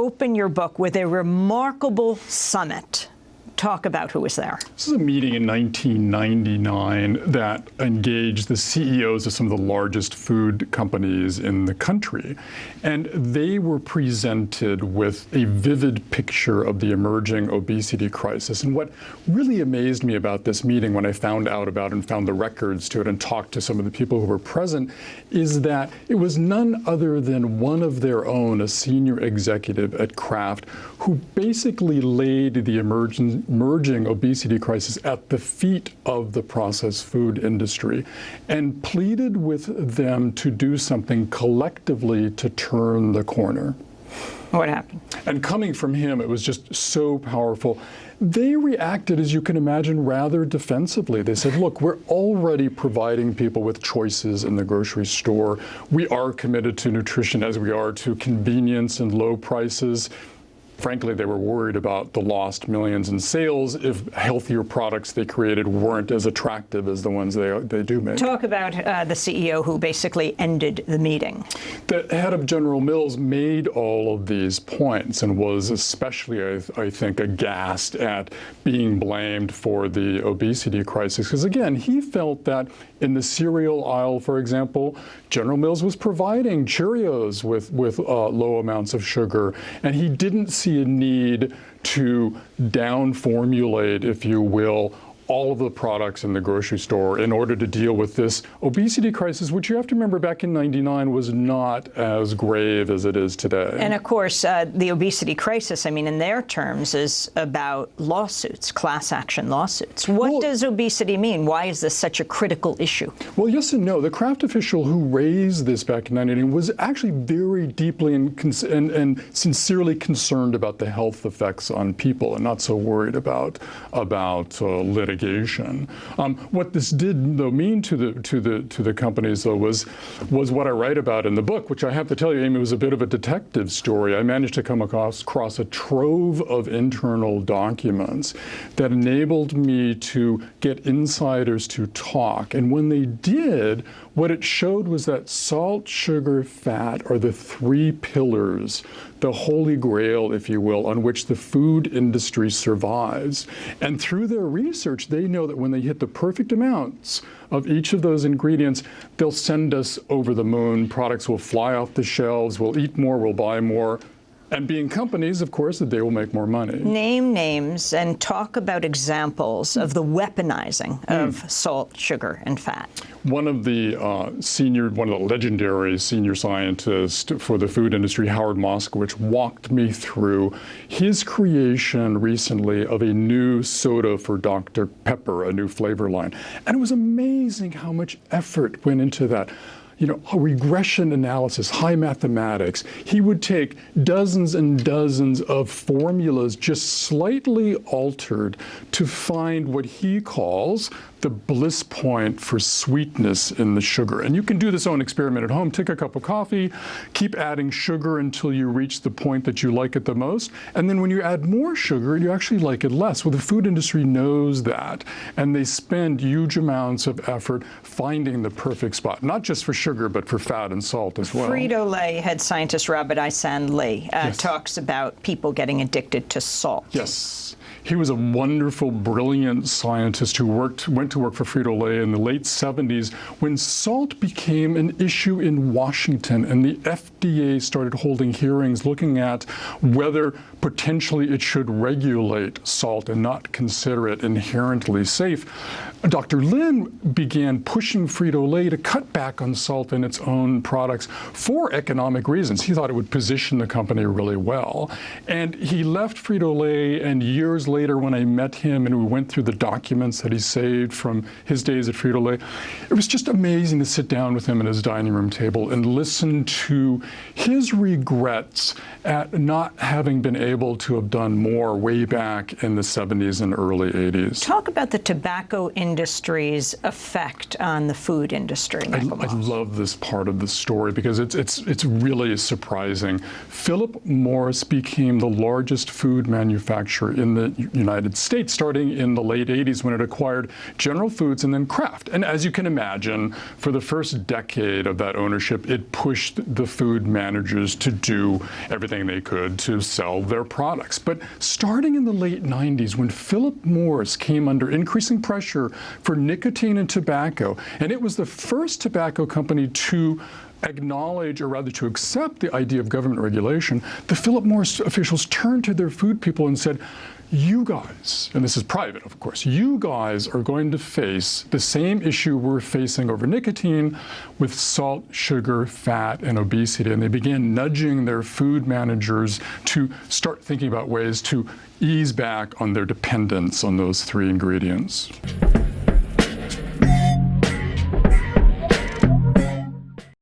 open your book with a remarkable summit. Talk about who was there. This is a meeting in 1999 that engaged the CEOs of some of the largest food companies in the country. And they were presented with a vivid picture of the emerging obesity crisis. And what really amazed me about this meeting when I found out about it and found the records to it and talked to some of the people who were present is that it was none other than one of their own, a senior executive at Kraft, who basically laid the emerging obesity crisis at the feet of the processed food industry and pleaded with them to do something collectively to turn the corner. What happened? And coming from him, it was just so powerful. They reacted, as you can imagine, rather defensively. They said, look, we're already providing people with choices in the grocery store. We are committed to nutrition as we are to convenience and low prices. Frankly, they were worried about the lost millions in sales if healthier products they created weren't as attractive as the ones they do make. Talk about the CEO who basically ended the meeting. The head of General Mills made all of these points and was especially, I think, aghast at being blamed for the obesity crisis. Because again, he felt that in the cereal aisle, for example, General Mills was providing Cheerios with low amounts of sugar, and he didn't see a need to down-formulate, if you will, all of the products in the grocery store in order to deal with this obesity crisis, which you have to remember back in '99 was not as grave as it is today. And of course, the obesity crisis, I mean, in their terms, is about lawsuits, class action lawsuits. What does obesity mean? Why is this such a critical issue? Well, yes and no. The Kraft official who raised this back in 1999 was actually very deeply and sincerely concerned about the health effects on people and not so worried about litigation. What this did, though, mean to the companies, though, was what I write about in the book, which I have to tell you, Amy, was a bit of a detective story. I managed to come across a trove of internal documents that enabled me to get insiders to talk. And when they did, what it showed was that salt, sugar, fat are the three pillars, the holy grail, if you will, on which the food industry survives. And through their research, they know that when they hit the perfect amounts of each of those ingredients, they'll send us over the moon. Products will fly off the shelves. We'll eat more. We'll buy more. And being companies, of course, that they will make more money. Name names and talk about examples of the weaponizing of salt, sugar, and fat. One of the legendary senior scientists for the food industry, Howard Moskowitz, walked me through his creation recently of a new soda for Dr. Pepper, a new flavor line. And it was amazing how much effort went into that. You know, a regression analysis, high mathematics. He would take dozens and dozens of formulas just slightly altered to find what he calls the bliss point for sweetness in the sugar. And you can do this own experiment at home. Take a cup of coffee, keep adding sugar until you reach the point that you like it the most. And then when you add more sugar, you actually like it less. Well, the food industry knows that. And they spend huge amounts of effort finding the perfect spot, not just for sugar, but for fat and salt as well. Frito-Lay head scientist Robert Isan Lee talks about people getting addicted to salt. Yes. He was a wonderful, brilliant scientist who went to work for Frito-Lay in the late 70s when salt became an issue in Washington and the FDA started holding hearings looking at whether potentially it should regulate salt and not consider it inherently safe. Dr. Lin began pushing Frito-Lay to cut back on salt in its own products for economic reasons. He thought it would position the company really well. And he left Frito-Lay, and years later when I met him and we went through the documents that he saved from his days at Frito-Lay, it was just amazing to sit down with him at his dining room table and listen to his regrets at not having been able to have done more way back in the 70s and early 80s. Talk about the tobacco industry's effect on the food industry. I love this part of the story because it's really surprising. Philip Morris became the largest food manufacturer in the United States starting in the late 80s when it acquired General Foods and then Kraft. And as you can imagine, for the first decade of that ownership, it pushed the food managers to do everything they could to sell their products. But starting in the late 90s, when Philip Morris came under increasing pressure for nicotine and tobacco, and it was the first tobacco company to acknowledge, or rather to accept, the idea of government regulation, the Philip Morris officials turned to their food people and said, you guys, and this is private, of course, you guys are going to face the same issue we're facing over nicotine with salt, sugar, fat, and obesity. And they began nudging their food managers to start thinking about ways to ease back on their dependence on those three ingredients.